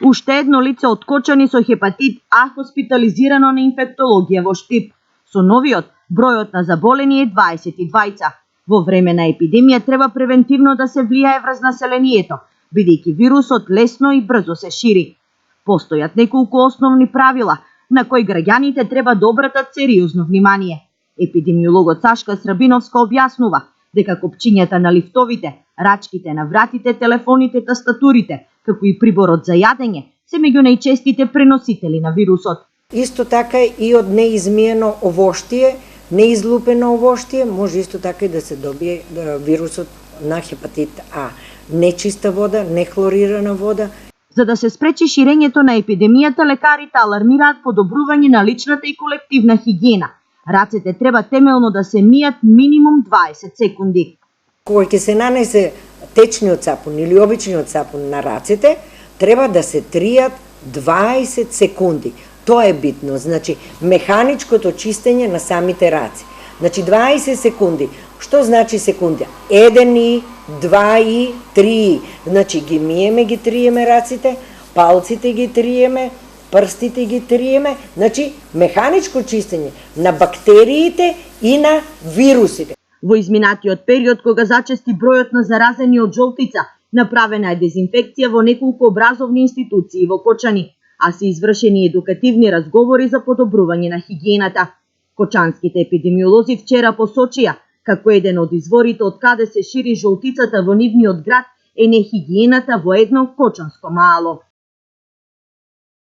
Уште едно лице од Кочани со хепатит А хоспитализирано на инфектологија во Штип. Со новиот, бројот на заболени е 22. Во време на епидемија треба превентивно да се влијае врз населението, бидејќи вирусот лесно и брзо се шири. Постојат неколку основни правила на кои граѓаните треба да обратат сериозно внимание. Епидемиологот Сашка Срабиновска објаснува дека копчињата на лифтовите, рачките на вратите, телефоните, тастатурите, како и приборот за јадење, се меѓу најчестите преносители на вирусот. Исто така и од неизмиено овоштие, неизлупено овоштие, може исто така и да се добие вирусот на хепатит А. Нечиста вода, нехлорирана вода. За да се спречи ширењето на епидемијата, лекарите алармираат подобрување на личната и колективна хигиена. Рацете треба темелно да се мијат минимум 20 секунди. Кога ќе се нанесе течниот сапун или обичниот сапун на рацете, треба да се тријат 20 секунди. Тоа е битно, значи механичкото чистење на самите раци. Значи 20 секунди. Што значи секунда? 1 и 2 и 3. Значи ги миеме, ги триеме раците, палците ги триеме, прстите ги триеме, значи механичко чистење на бактериите и на вирусите. Во изминатиот период, кога зачести бројот на заразени од жолтица, направена е дезинфекција во неколку образовни институции во Кочани, а се извршени едукативни разговори за подобрување на хигиената. Кочанските епидемиолози вчера посочија како еден од изворите од каде се шири жолтицата во нивниот град е нехигиената во едно кочанско мало.